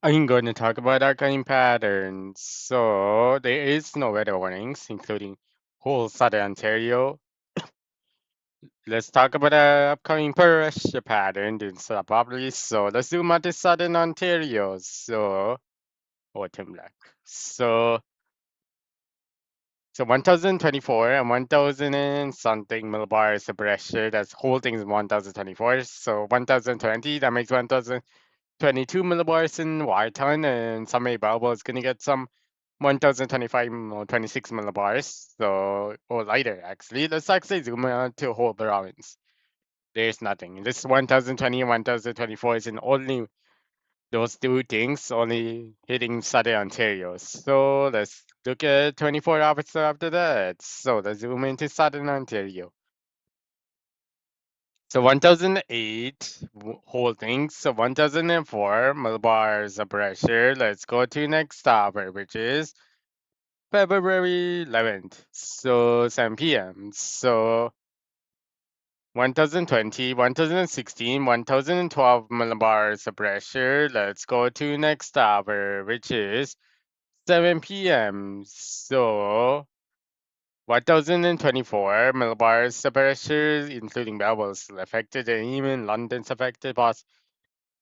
I'm going to talk about arcane patterns. So there is no weather warnings, including whole southern Ontario. Let's talk about the upcoming pressure pattern in probably. So let's zoom out to southern Ontario. So autumn black. So 1024 and 1000 and something millibars of pressure. That's whole thing is 1024. So 1020 that makes 1022 millibars in Y ton, and some bubble is gonna get some 1025 or 26 millibars, so or lighter actually. Let's actually zoom out to whole province. There's nothing. This 1020 and 1024 is in only those two things only hitting Southern Ontario. So let's look at 24 hours after that. So let's zoom into Southern Ontario. So 1008 whole thing. So 1004 millibars of pressure. Let's go to next hour, which is February 11th, so 7 p.m. So 1020, 1016, 1012 millibars of pressure. Let's go to next hour, which is 7 p.m. So 1024 millibars of pressure, including Melbourne's affected and even London's affected, but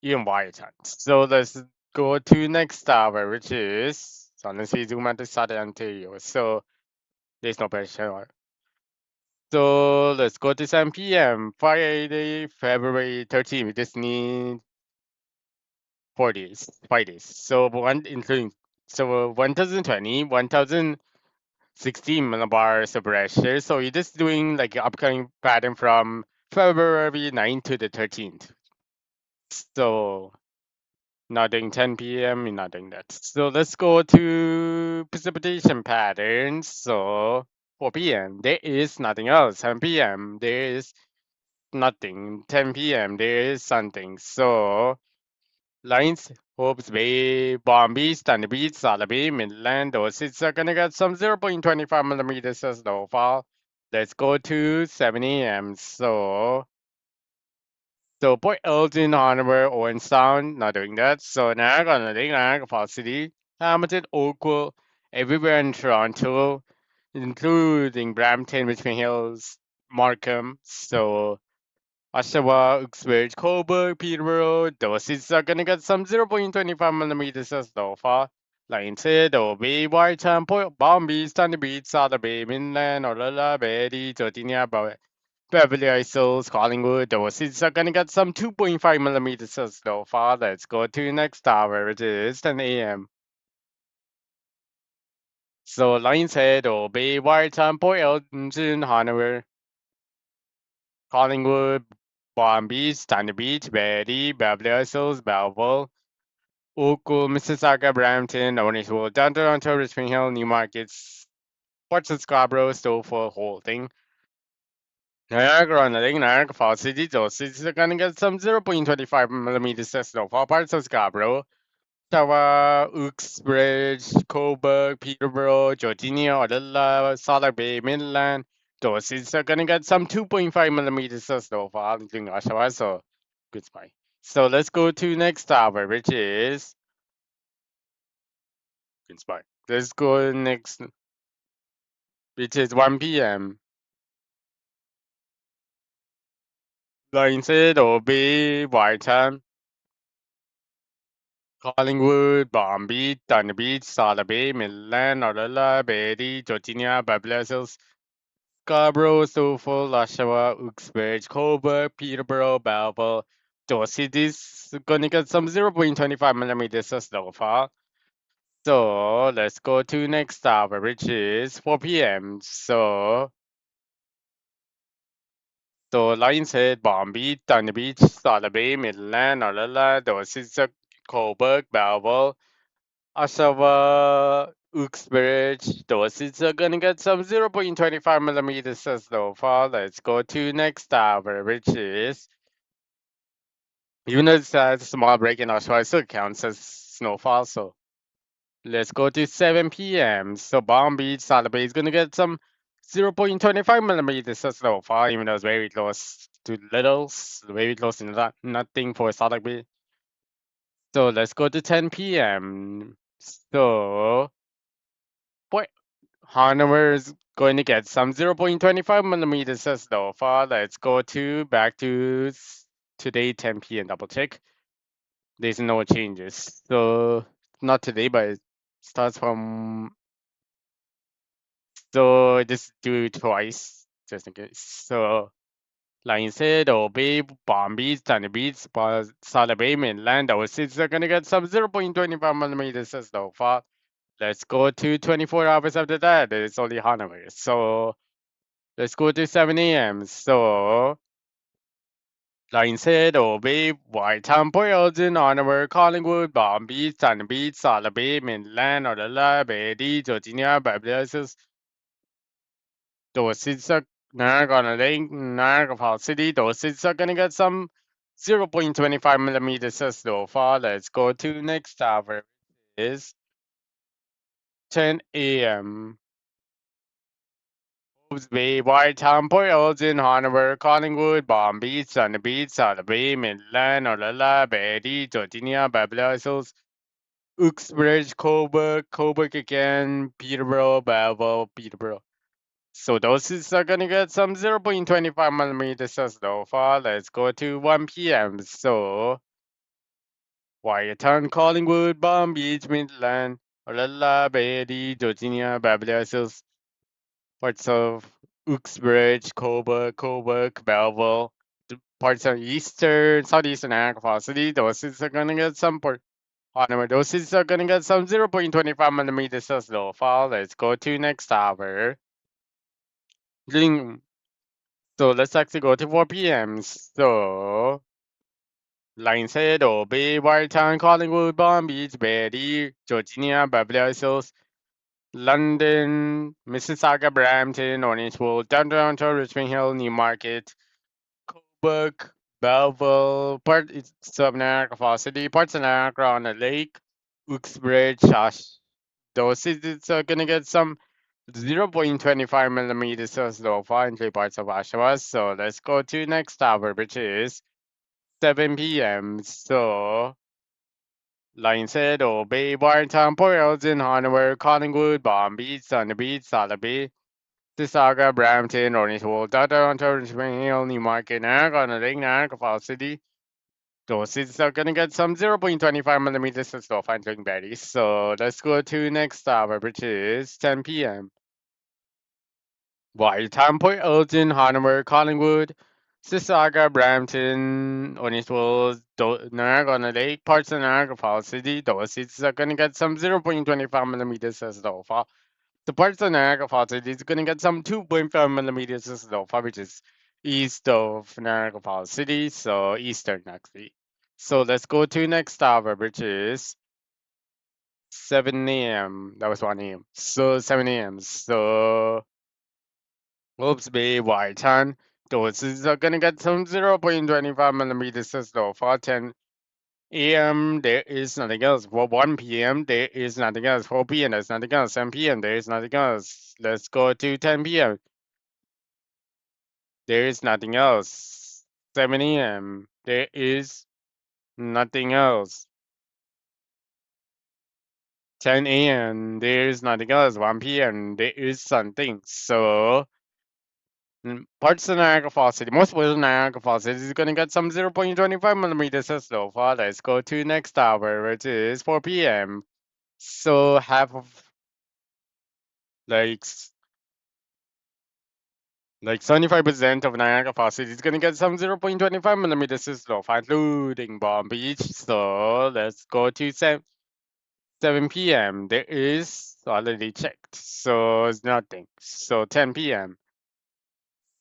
even Wyatt. So let's go to next hour, which is, so let's see, zoom out to Southern Ontario. So there's no pressure. So let's go to 7 p.m. Friday, February 13th. We just need 4 days, 5 days. So one including 1020, 1016 millibars of pressure. So you're just doing like upcoming pattern from February 9th to the 13th. So not doing 10 p.m. You're not doing that. So let's go to precipitation patterns. So 4 p.m. There is nothing else. 7 p.m. There is nothing. 10 p.m. there is something. So Lines, Hopes Bay, Palm Beach, Thunder Beach, Salaby, Midland, those cities are gonna get some 0.25 millimeters of snowfall. Let's go to 7 a.m. So Port Elgin, Hanover, Owen Sound, not doing that. So Niagara, Niagara Falls City, Hamilton, Oakville, everywhere in Toronto, including Brampton, Richmond Hills, Markham. So Oshawa, Uxbridge, Coburg, Peterborough, those cities are gonna get some 0.25 millimeters of snowfall. Like said, Obi, Whiteham, Port Palm Beach, Thunder Beach, Southern Bay, Midland, Orlando, Betty, Georgia, Beverly Hills, Collingwood, those cities are gonna get some 2.5 millimeters of snowfall. Let's go to the next hour, which is 10 a.m. So Lions Head, Obi, Whiteham, Port Elgin, Hanover, Collingwood, Palm Beach, Thunder Beach, Betty, Beverly Hills, Belleville, Oakville, Mississauga, Brampton, Orangewood, down Toronto, Richmond Hill, Newmarket, Port Scarborough, Stouffville, Holding, Niagara on the Lake, Niagara Falls City, those cities are gonna get some 0.25 millimeters of snowfall. Parts of Scarborough, Ottawa, Uxbridge, Coburg, Peterborough, Georgia, Ottawa, Salar Bay, Midland. Those cities are gonna get some 2.5 millimeters of snowfall, including Oshawa. So, good spy. So let's go to next hour, which is good spy. Let's go next, which is 1 p.m. Lancet, OB, Whiteham, Collingwood, Palm Beach, Thunder Beach, Salar Bay, Midland, Orlando, Beatty, Georgia, Beverly Hills, Scarborough, Stouffville, Oshawa, Uxbridge, Coburg, Peterborough, Belleville. Those cities gonna get some 0.25 millimeters of snowfall. So let's go to next hour, which is 4 p.m. So Lions Head, Palm Beach, Thunder Beach, Salar Bay, Midland, Orlando, those cities are Coburg, Belleville, Oshawa, Uxbridge, those cities are gonna get some 0.25 millimeters of snowfall. Let's go to next hour, which is, even though it's a small break in Oshawa, it still counts as snowfall. So let's go to 7 p.m. So Palm Beach, Salar Bay is gonna get some 0.25 millimeters of snowfall, even though it's very close to littles, very close to nothing for Salar Bay. So let's go to 10 p.m. So boy, Hanover is going to get some 0.25 millimeters as snowfall. Let's go to back to today 10 p.m. double check. There's no changes. So not today, but it starts from. So just do it twice, just in case. So like I said, Bay, Palm Beach, Sunny Beach, Sala Bay, mainland, our cities are gonna get some 0.25 millimeters of snowfall. Let's go to 24 hours after that. It's only Hanover. So let's go to 7 a.m. So like I said, Bay, Whitetown, Port Elgin, Hanover, Collingwood, Palm Beach, Sunny Beach, Sala Bay, mainland, Orla, Bay, Georgia, Barbados, those cities are not gonna link Niagara Falls City. Those cities are gonna get some 0.25 millimeters of snowfall. Let's go to next hour. Is 10 a.m. Hobes Bay, Whitetown, Port Elgin, Hanover, Collingwood, Palm Beach, Sunny Beach, Sala Bay, Midland, Orla, Betty, Georgia, Barbados, Uxbridge, Coburg again, Peterborough, Belleville, Peterborough. So doses are gonna get some 0.25 millimeters of snowfall. Let's go to 1 p.m. So Wyatton, Collingwood, Palm Beach, Midland, Olalla, Beatty, Georgia, Barbados, parts of Uxbridge, Coburg, Belleville, parts of eastern, southeastern Niagara Falls City. Doses are gonna get some part. Doses are gonna get some 0.25 millimeters of snowfall. Let's go to next hour. So let's actually go to 4 p.m. So Lionshead, Bay, Whitetown, Collingwood, Palm Beach, Betty, Georgia, Beverly Hills, London, Mississauga, Brampton, Orangewood, Downtown, Richmond Hill, Newmarket, Coburg, Belleville, part of Niagara Falls City, parts of Niagara on the Lake, Uxbridge, those cities are gonna get some 0.25 millimeters of snowfall in three parts of Oshawa. So let's go to next hour, which is 7 p.m. So Lionshead, Bay, Warrentown, Port Elgin, Hanover, Collingwood, Palm Beach, Sunny Beach, Sala Bay, Mississauga, Brampton, Orangewood, Toronto, Richmond Hill, Newmarket, Niagara on the Lake, Niagara Falls City. Those cities are gonna get some 0.25 millimeters of snowfall including berries. So let's go to next hour, which is 10 p.m. Whitetown, Port Elgin, Hanover, Collingwood, Mississauga, Brampton, Oniswell, Niagara on the Lake, parts of Niagara Falls City. Those cities are gonna get some 0.25 millimeters of snowfall. The parts of Niagara Falls City is gonna get some 2.5 millimeters of snowfall, which is east of Niagara Falls City, so eastern actually. So let's go to next hour, which is 7 a.m. That was 1 a.m. So 7 a.m. So Wolves Bay, Whitetown. Those are gonna get some 0.25 millimeters of snowfall. 10 a.m. There is nothing else. For 1 p.m. There is nothing else. 4 p.m. There's nothing else. 10 p.m. There is nothing else. Let's go to 10 p.m. There is nothing else. 7 a.m. There is nothing else. 10 a.m. There is nothing else. 1 p.m. There is something. So parts of Niagara Falls City, most of Niagara Falls City is going to get some 0.25 millimeters of snowfall. Let's go to next hour, which is 4 p.m. So half of like 75% of Niagara Falls City is going to get some 0.25 millimeters of snowfall, including Palm Beach. So let's go to 7 p.m. There is already checked, so it's nothing. So 10 p.m.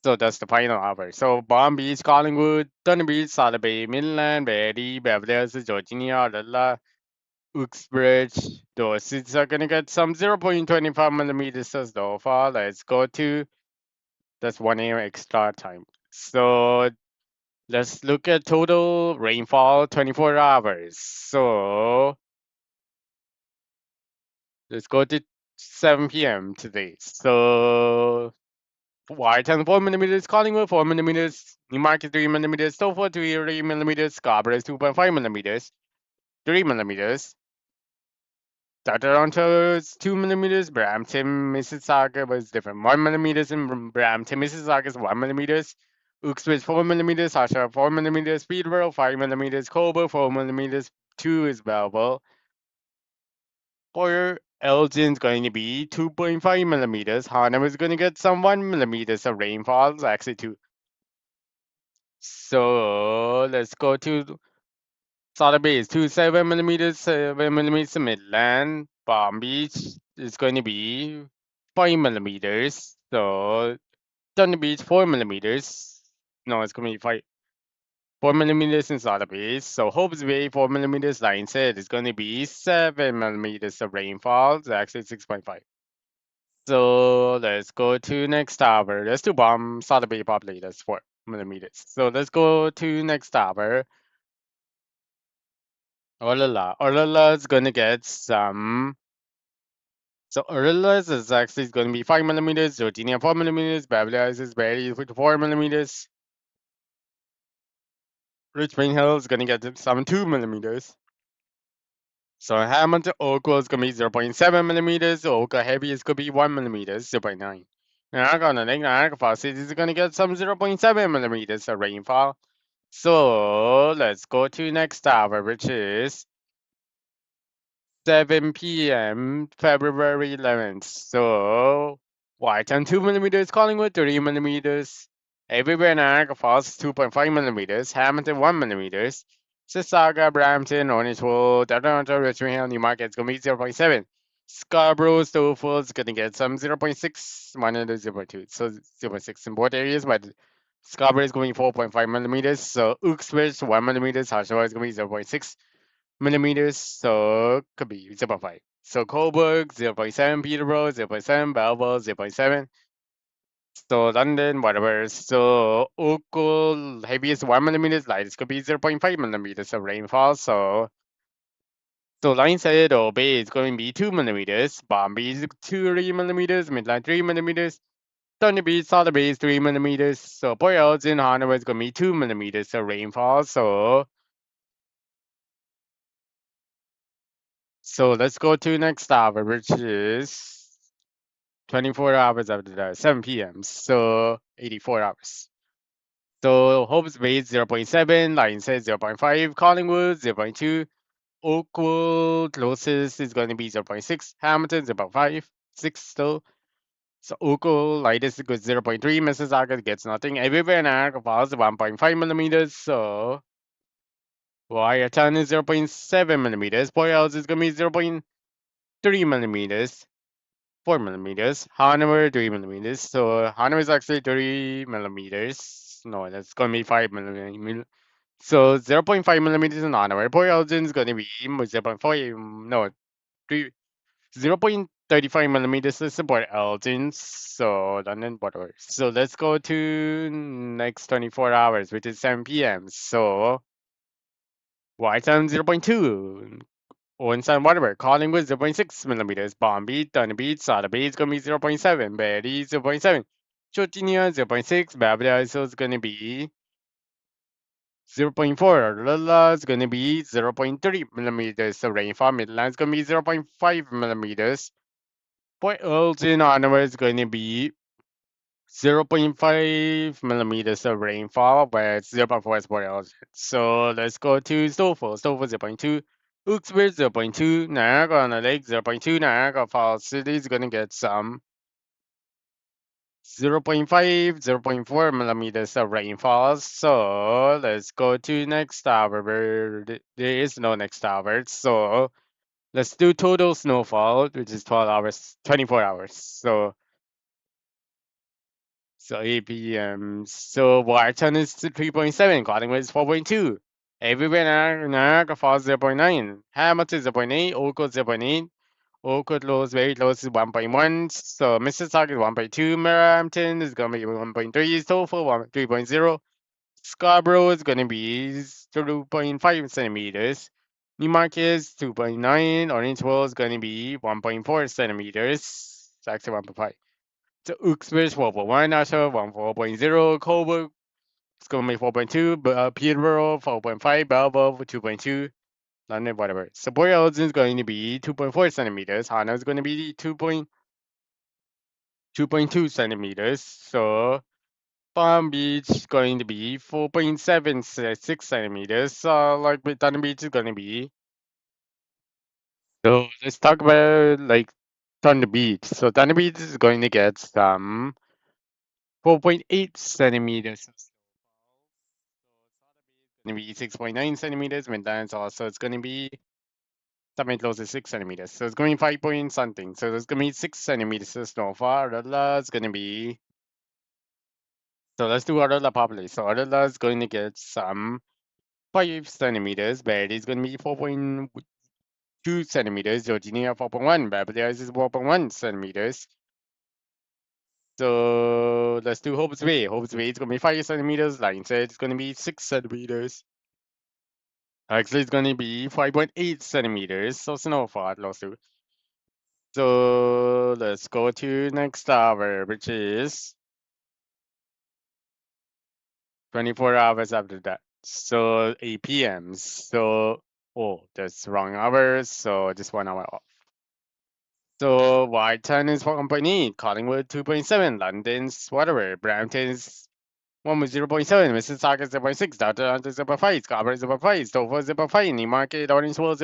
So that's the final hour. So Palm Beach, Collingwood, Thunder Beach, Sala Bay, Midland, Betty, Beverly Hills, Georgia, Lala, Uxbridge. Those cities are gonna get some 0.25 millimeters of snowfall. Let's go to that's 1 a.m. extra time. So let's look at total rainfall 24 hours. So let's go to 7 p.m. today. So Whitetown 4 millimeters, Collingwood 4 millimeters, Newmarket 3 millimeters, Stofford 3 millimeters, Scarborough 2.5 millimeters, 3 millimeters. Toronto is 2 millimeters. Brampton, Mississauga was different. 1 millimeters in Brampton, Mississauga is 1 millimeters. Uxbridge 4 millimeters. Oshawa 4 millimeters. Peterborough 5 millimeters. Coburg 4 millimeters. 2 is Belleville. For Elgin's going to be 2.5 millimeters. Hanover is going to get some 1 millimeters of rainfall. Actually 2. So let's go to Solid Base, 7 millimeters, 7 millimeters Midland. Palm Beach is going to be 5 millimeters. So Thunder Beach, 4 millimeters. No, it's going to be 4 millimeters in Solid Base. So Hope's Bay, 4 millimeters. Line said it's going to be 7 millimeters of rainfall. It's actually 6.5. So let's go to next tower. Let's do bomb Solid Bay probably. That's 4 millimeters. So let's go to next tower. Orlala. Orlala is gonna get some. So Orlala is actually going to be 5 millimeters. Georgina 4 millimeters. Beverly Hills is very 4 millimeters. Richmond Hill is gonna get some 2 millimeters. So Hamilton Oakville is gonna be 0.7 millimeters. Oka Heavy is gonna be 1 millimeters, 0.9. Niagara on the Lake Niagara Falls City is gonna get some 0.7 millimeters of rainfall. So let's go to next tower, which is 7 p.m. February 11th. So, Whiteton 2 millimeters, Collingwood 3 millimeters. Everywhere in Niagara Falls 2.5 millimeters. Hamilton 1 millimeters. Mississauga, Brampton, Orangeville, Toronto, Richmond Hill, Newmarket is going to be 0.7. Scarborough, Stouffville is going to get some 0.6, minus 0.2. So 0.6 in both areas, but Scarborough is going to be 4.5 millimeters. So Uxbridge 1 millimeters. Oshawa is going to be 0.6 millimeters, so could be 0.5. So Coburg 0.7, Peterborough 0.7, Belleville 0.7. So London, whatever. So Oakville, heaviest 1 millimeters, lightest could be 0.5 millimeters of rainfall. So line said Bay is going to be 2 millimeters, Bombay is 3 millimeters, Midland 3 millimeters. Thunder Beach, Solid Bay is 3 millimeters. So Port Elgin, Hanover is going to be 2 millimeters of rainfall. So let's go to next hour, which is 24 hours after that, 7 p.m. So 84 hours. So Hope's Bay 0.7, Lion says 0.5, Collingwood 0.2, Oakwood closest is going to be 0.6, Hamilton 0.5, 6 still. So Oakwood lightest is 0.3, Mississauga gets nothing. Everywhere in Niagara Falls 1.5 millimeters. So Wyatton is 0.7 millimeters. Port Ellis is going to be 0.3 millimeters. 4 millimeters. Hanover 3 millimeters. So Hanover is actually 3 millimeters. No, that's gonna be 5 millimeters. So 0.5 millimeters in Hanover. Port Elgin is gonna be 0.4. No, 3 0.35 millimeters is Port Elgin. So London, whatever. So let's go to next 24 hours, which is 7 p.m. So Whitetown 0.2. Owenson, whatever. Collingwood 0.6 millimeters. Bombay, Thunder Beach, Sada Bay is gonna be 0.7. Berry 0.7. Chotinia 0.6. Beverly Hills is gonna be 0.4. Lala is gonna be 0.3 millimeters. So rainfall Midland is gonna be 0.5 millimeters. Port Elgin onward is gonna be 0.5 millimeters of rainfall, where it's 0.4 is Port Elgin. So let's go to Stouffville. Stouffville 0.2. Uxbridge 0.2, Niagara on the Lake 0.2, Niagara Falls City is gonna get some 0.5, 0.4 millimeters of rainfall. So let's go to next tower where there is no next tower. So let's do total snowfall, which is 12 hours, 24 hours. So 8 p.m. So Washington is 3.7, Collingwood is 4.2. Everywhere in Niagara Falls 0.9, Hamilton 0.8, Oakville 0.8, Oakwood close very close to 1.1. So Mississauga is 1.2, Merrimackton is gonna be 1.3, Stouffville 3.0, Scarborough is gonna be 2.5 centimeters. Newmarket is 2.9, Orangeville is gonna be 1.4 centimeters. It's actually 1.5. So Uxbridge 4.1, Oshawa 4.0, Coburg it's gonna be 4.2, but Peterborough 4.5, Belleville 2.2. London, whatever. So Boreals is going to be 2.4 centimeters. Hana is going to be 2.2 centimeters. So Palm Beach is going to be 4.76 centimeters. So like Dana Beach is going to be. So let's talk about like Thunder Beach. So Thunder Beach is going to get some 4.8 centimeters. Going to be 6.9 centimeters. Midlands also it's going to be something close to 6 centimeters. So it's going to be 5 point something. So there's going to be 6 centimeters of snowfall. Arala is going to be. So let's do Arala properly. So Arala is going to get some 5 centimeters. But it's going to be 4.2 centimeters. Georgia 4.1. Babylon is 4.1 centimeters. So let's do Hope's Way. Hope's Way is going to be 5 centimeters. Line said it's going to be 6 centimeters. Actually, it's going to be 5.8 centimeters. So snowfall lawsuit. So let's go to next hour, which is 24 hours after that. So 8 p.m. So, oh, that's wrong hours. So just 1 hour off. So White is for company, Collingwood 2.7, London's whatever, Brampton's 0.7, Mississauga 0.6, Toronto 0.5, Scarborough 0.5, Dover 0.5, Newmarket, Orangeville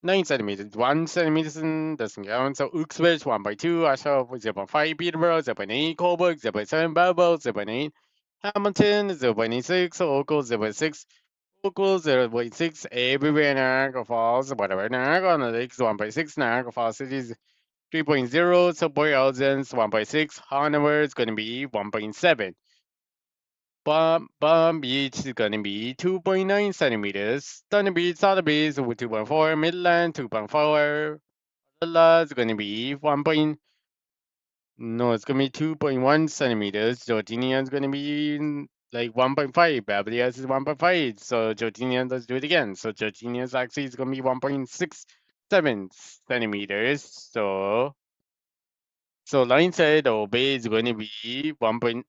0.9 centimeters, 1 centimeters doesn't count. So Uxbridge 1.2, Asheville 0.5, Peterborough 0.8, Coburg 0.7, Belleville 0.8, Hamilton 0.6, Oakville 0.6, Oakville 0.6, everywhere Niagara Falls, whatever, Niagara on the Lakes 1.6, Niagara Falls Cities 3.0, so Boy Elgins 1.6, Hanover is going to be 1.7. Palm Beach is going to be 2.9 centimeters. Thunder Beach, Southern Beach with 2.4. Midland 2.4. Adela is going to be 1. No, it's going to be 2.1 centimeters. Georgina is going to be like 1.5. Beverly Hills is 1.5. So Georgina, let's do it again. So Georgina is actually is going to be 1.67 centimeters. So line said Obey is going to be 1.8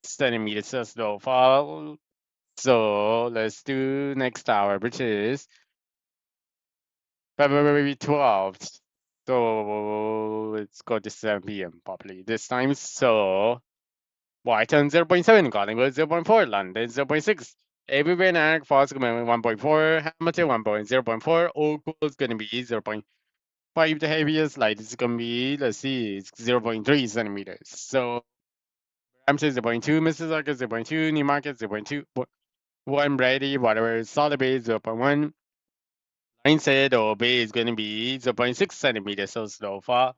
centimeters as the fall. So let's do next hour, which is February 12th. So let's go to 7 p.m. probably this time. So Whiteton 0.7, Collingwood 0.4, London 0.6. Everywhere Niagara Falls going to be 1.4, Hamilton 1.0.4, Oakville is going to be 0.5. The heaviest light is going to be, let's see, it's 0.3 centimeters. So Hampshire 0.2, Mississauga 0.2, Newmarket 0.2, one Brady, whatever, Solid Bay 0.1. Line said Obey is going to be 0.6 centimeters so far.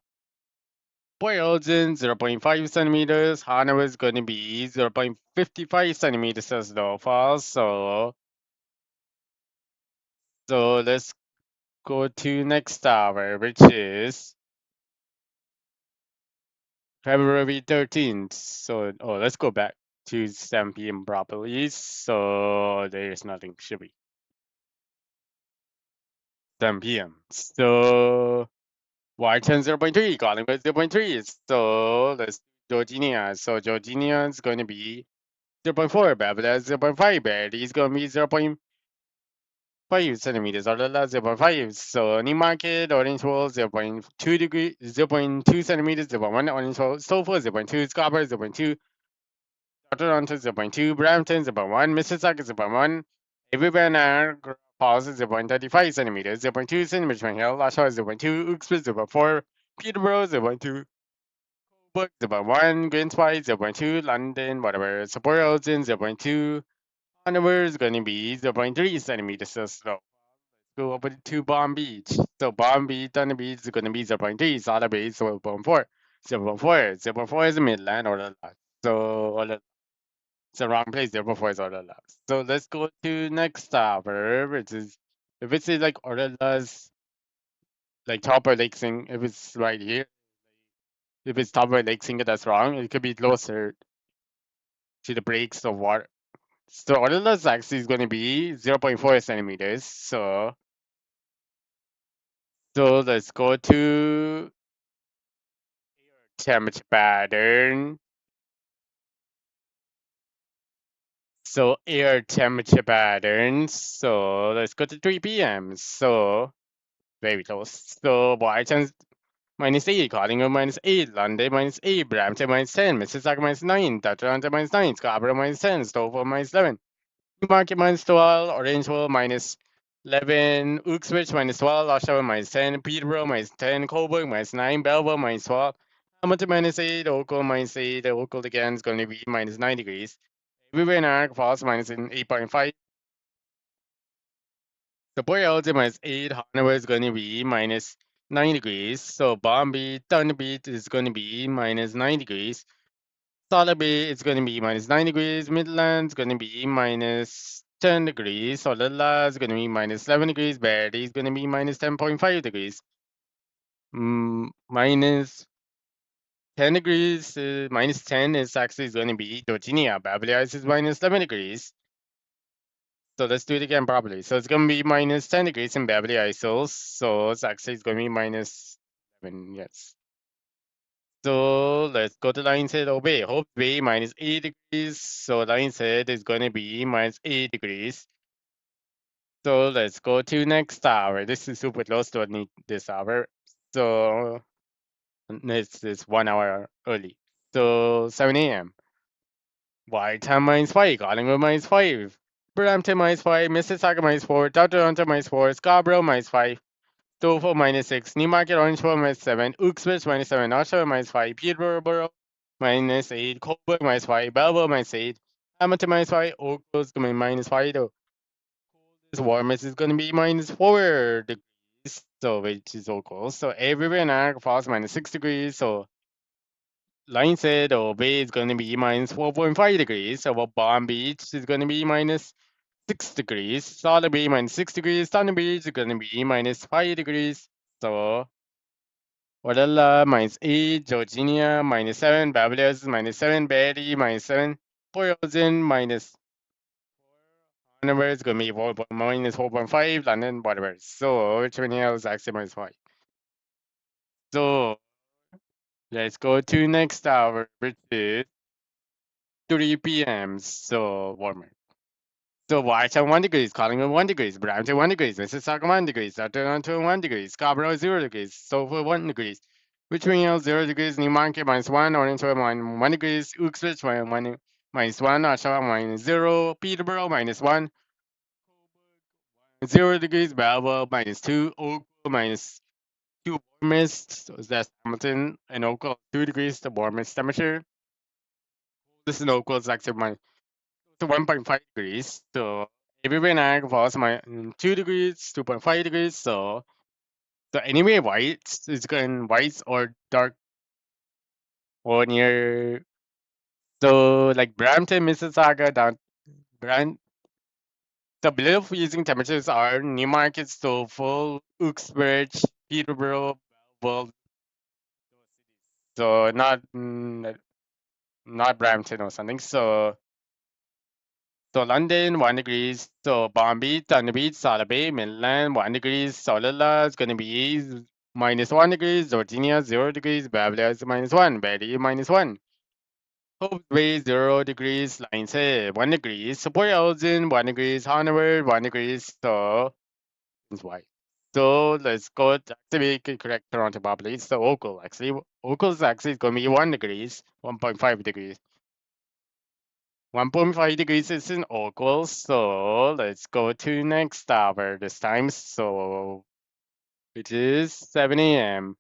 Boyolzen 0.5 centimeters. Hanover is going to be 0.55 centimeters so far. So let's go to next hour, which is February 13th. So let's go back to 7 p.m. properly. So there's nothing, should be 7 p.m. So Whiteton 0.3, Collingwood 0.3. So let's Georginia. So Georginia is going to be 0.4, Babylon 0.5, Barely is going to be 0.5 centimeters, Orla 0.5. So Newmarket, Orangeville 0.2 degree, 0.2 centimeters, 0.1 Orangeville, Stoffel 0.2, Scarborough 0.2, Toronto 0.2, Brampton 0.1, Mississauga 0.1, everywhere Niagara Falls 0.35 centimeters, 0.2 centimeters from Hill, Oshawa 0.2, Uxbridge 0.4, Peterborough 0.2, Book 0.1, Green Spice 0.2, London, whatever, Sapporo Ocean 0.2, Hanover is going to be 0.3 centimeters so slow. Go over to Palm Beach. So Palm Beach, Thunder Beach is going to be 0.3, Sada Bay is 0.4. 0.4. 0.4 is Midland or the last. So or the, it's the wrong place. 0.4 is or the last. So let's go to next hour, which is if it's like Orla's like Topper Lake Sing, if it's right here, if it's Topper Lake Singer, that's wrong. It could be closer to the breaks of water. So Orla's actually is going to be 0.4 centimeters. So let's go to temperature pattern. So air temperature patterns. So let's go to 3 p.m. So very close. So Brighton -8, Collingwood -8, London -8, Brampton -10, Mississauga -9, Toronto -9, Scarborough -10, Stouffville -11, Newmarket -12, Orangeville -11, Uxbridge -12, Oshawa -10, Peterborough -10, Coburg -9, Belleville -12, Hamilton -8, Oakville -8, Oakville again is going to be -9 degrees. Everywhere in Niagara Falls -8.5. The Port Elgin -8, Hanover is going to be -9 degrees. So Bomb Beach, Thunder Beach is going to be -9 degrees. Solid Bay is going to be -9 degrees. Midland's going to be -10 degrees. Solilla is going to be -11 degrees. Barrie is going to be -10.5 degrees. -10 degrees, -10 is actually going to be Virginia. Beverly Hills is -11 degrees. So let's do it again properly. So it's going to be -10 degrees in Beverly Hills. So it's actually going to be -7, yes. So let's go to Lionshead Obey. Hope Bay -8 degrees. So Lionshead is going to be -8 degrees. So let's go to next hour. This is super close to this hour. So this is 1 hour early. So 7 a.m. Whitetown -5, Collingwood -5, Brampton -5, Mississauga -4, Toronto -4, Scarborough -5, Stouffville -6, Newmarket Orangeville -7, Uxbridge -7, Oshawa -5, Peterborough -8, Coburg -5, Belleville -8, Hamilton -5, Oakville is going to be -5 though. This warmest is going to be -4 degrees, so which is Oakville. So everywhere in Niagara Falls -6 degrees. So Line said Bay is going to be -4.5 degrees. So Palm Beach is going to be -6 degrees. Solid Bay -6 degrees. Thunder Beach is going to be -5 degrees. So Wadala -8, Georginia -7, Beverly Hills -7, Barrie -7, Boylston Hanover is going to be -4.5, London whatever. So which one else actually -5. So let's go to next hour, which is 3 p.m. So warmer. So Whitetown 1 degrees, Collingwood 1 degrees, Brampton 1 degrees, Mississauga 1 degrees, Toronto 1 degrees, Scarborough 0 degrees, Stouffville 1 degrees, Richmond Hill 0 degrees, Newmarket -1, Orangeville -1 degrees, Uxbridge -1, Oshawa -0, Peterborough -1, 0 degrees, Belleville -2, Oakville -2, warmest, so that's Hamilton and Oakville 2 degrees, the warmest temperature. This is Oakville is actually to 1.5 degrees. So everywhere in Niagara Falls, 2 degrees, 2.5 degrees. So anyway, whites is going whites or dark or near. So like Brampton, Mississauga, down Brant. The below freezing temperatures are Newmarket, Stouffville, Uxbridge, Peterborough, Belleville. So not Brampton or something. So London 1 degrees. So Palm Beach, Thunder Beach, Solid Bay, Midland 1 degrees. Solilla is gonna be -1 degrees. Virginia 0 degrees. Beverly Hills -1. Barrie -1. Hope Bay 0 degrees. Lions Head 1 degrees. Port Elgin 1 degrees. Hanover 1 degrees. So it's white. So let's go to actually correct Toronto properly. So Oakville is actually gonna be 1 degrees, 1.5 degrees. 1.5 degrees is in Oakville, so let's go to next hour this time. So it is 7 a.m.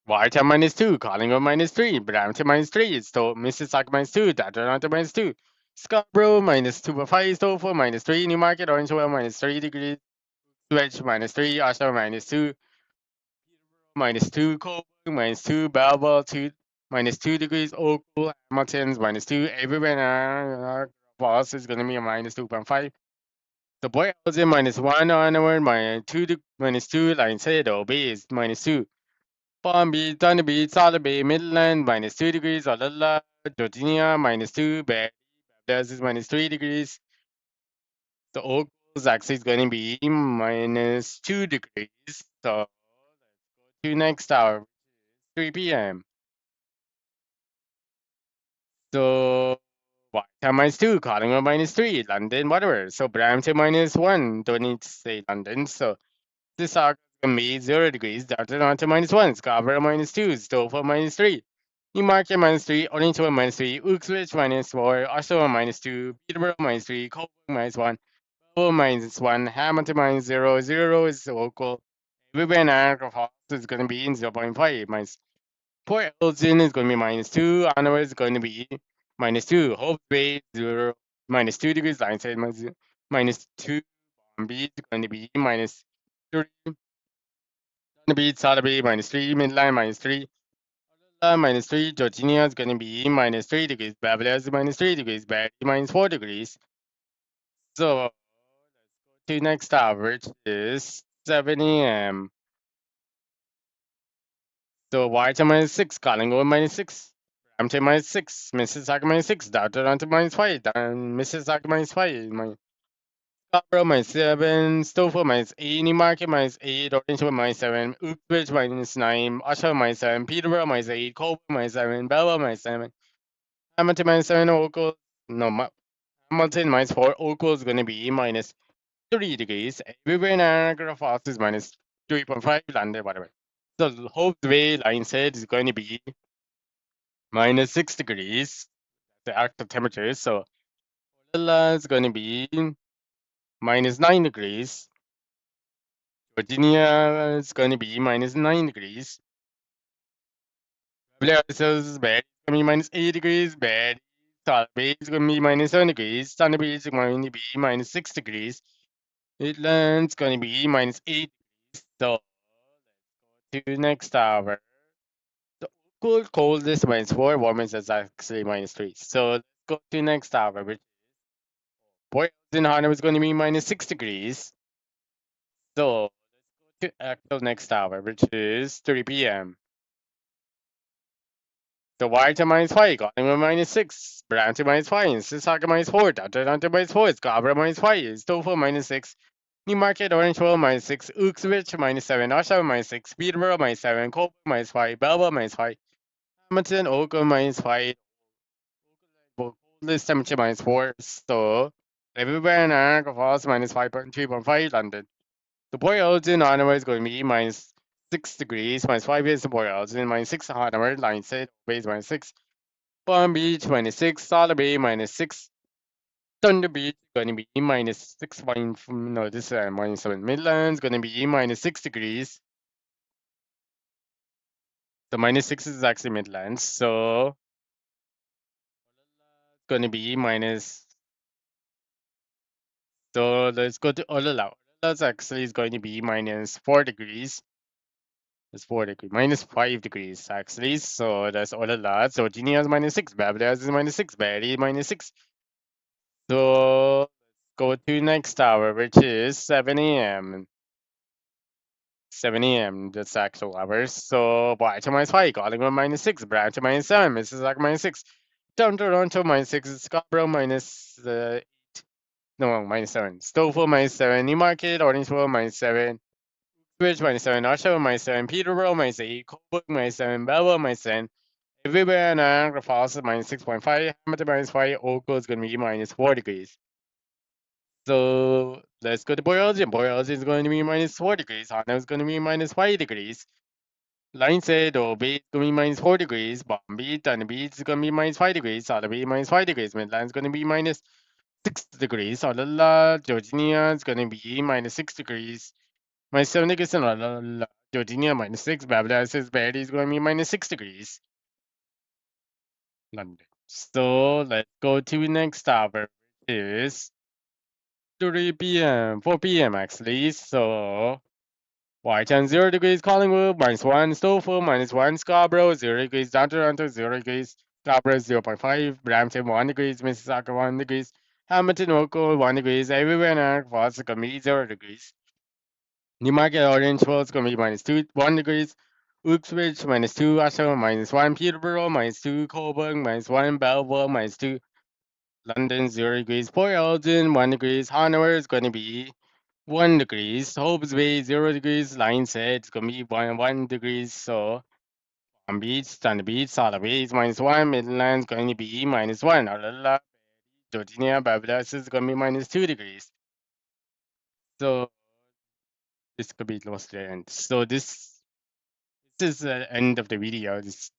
Whiteham -2, Collingwood -3, Brampton -3, Mississauga -2, Toronto -2, Scarborough -2.5, Stouffville -3, Newmarket, Orangeville -3 degrees, Switch -3, Oshawa -2, -2, Coburg -2, Belleville -2 degrees, Oakville, Hamilton's -2, everywhere in Falls is going to be a -2.5. The boy was in -1 onward, -2, Line said, Obey is -2. Palm Beach, Thunder Beach, Solid Bay, Midland, -2 degrees, Olala, Georginia, -2, Barrie, Baptist is -3 degrees. The Oakville's actually is going to be -2 degrees. So to next hour, 3 p.m. So Watertown -2, Collingwood -3, London, whatever. So Brampton -1, don't need to say London. So this are gonna be 0 degrees, Toronto -1, Scarborough -2, Stockport -3, Newmarket -3, Orangewood -3, Uxbridge -4, Oshawa -2, Peterborough -3, Coburg -1, Hull -1, Hamilton -0, 0 is local. Everywhere in Niagara Falls is gonna be in 0.5 minus. Port Elgin is going to be -2. Hanover is going to be -2. Hope Bay 0, -2 degrees. Lionshead -2. Palm Beach is going to be -3. The Beach, Sotheby -3. Midland -3. -3. Georginia is going to be -3 degrees. Beverly is -3 degrees. Barrie -4 degrees. So to next average is 7 a.m. So White -6, Collingwood -6, Brampton -6, Mississauga -6, Toronto -5, Mississauga -5, Scarborough -7, Stockport -8, Newmarket -8, Orangewood -7, Uxbridge -9, Oshawa -7, Peterborough -8, Coburg -7, Belvoir -7, Hamilton -7, Oakville, no, Hamilton -4, Oakville is going to be -3 degrees. Everywhere in Niagara Falls is -3.5, London, whatever. So Hope's Way line said is going to be -6 degrees, the actual temperature. So Lilla is going to be -9 degrees. Virginia is going to be -9 degrees. Beverly Hills, Barrie is going to be -8 degrees. Barrie, South Bay is going to be -7 degrees. Thunder Bay is going to be -6 degrees. Midland's going to be -8 degrees. So to next hour. The coldest -4, warmest is actually -3. So let's go to next hour, which Boyles in Hana is going to be -6 degrees. So to actual next hour, which is 3 p.m. The White -5, Collingwood -6, Brampton -5, Mississauga -4, Toronto -4, Scarborough -5, Stockport -6, Newmarket Orangeville -6, Uxbridge -7, Oshawa -6, Peterborough -7, Coburg -5, Belvoir -5, Hamilton, Oakland -5, coldest temperature -4, so everywhere in Niagara Falls -5.3.5, London. The Port Elgin Ottawa is going to be -6 degrees, -5 is the Port Elgin, -6 Ottawa, line set, base -6. Palm Beach -6, Solid Bay -6. Thunder Beach going to be -6 point, no, this is -7. Midland's going to be -6 degrees. The -6 is actually Midlands, so it's going to be minus. So let's go to Olala. Olala's actually is going to be -4 degrees. It's 4 degrees, -5 degrees actually. So that's Olala. So Virginia is -6, Beverly Hills is -6, Barrie -6. So let's go to next hour, which is 7 a.m. 7 a.m. That's actual hours. So White -5, Collingwood -6, Brampton -7, Mississauga -6, down Toronto -6, Scarborough no, -7, Stockport -7, Newmarket, Orangeville -7, Bridge -7, Oshawa -7, Peterborough -8, Coburg -7, Belvoir -7. Everywhere in Niagara Falls is -6.5, Hamilton -5, Oakville is going to be -4 degrees. So let's go to Boyolton. Boyolton is going to be -4 degrees. Hana is going to be -5 degrees. Line said Bay is going to be -4 degrees. Bombay, Thunder Beach is going to be -5 degrees. Sotheby -5 degrees. Midland is going to be -6 degrees. Olala, Georginia is going to be -6 degrees. -7 degrees in Olala, Georginia -6. Beverly says Barrie is going to be -6 degrees. London. So let's go to next hour, which is 3 p.m., 4 p.m. actually. So White 0 degrees, Collingwood -1, Stockport -1, Scarborough 0 degrees, down Toronto 0 degrees, Scarborough 0.5, Brampton 1 degrees, Mississauga 1 degrees, Hamilton, Oakville 1 degrees, everywhere in Niagara Falls is going to be 0 degrees. Newmarket, Orangeville is going to be -1 degrees, Uxbridge -2, Oshawa -1, Peterborough -2, Coburg -1, Belvoir -2, London 0 degrees, Port Elgin 1 degrees, Hanover is going to be 1 degrees, Hope's Bay 0 degrees, line said it's gonna be 1 degrees, so on beach, Thunder Beach, Solid Bay is -1, Midland's going to be -1, blah, blah, blah. Georgia, Barbados is gonna be -2 degrees. So this could be close to the end. So this is the end of the video. This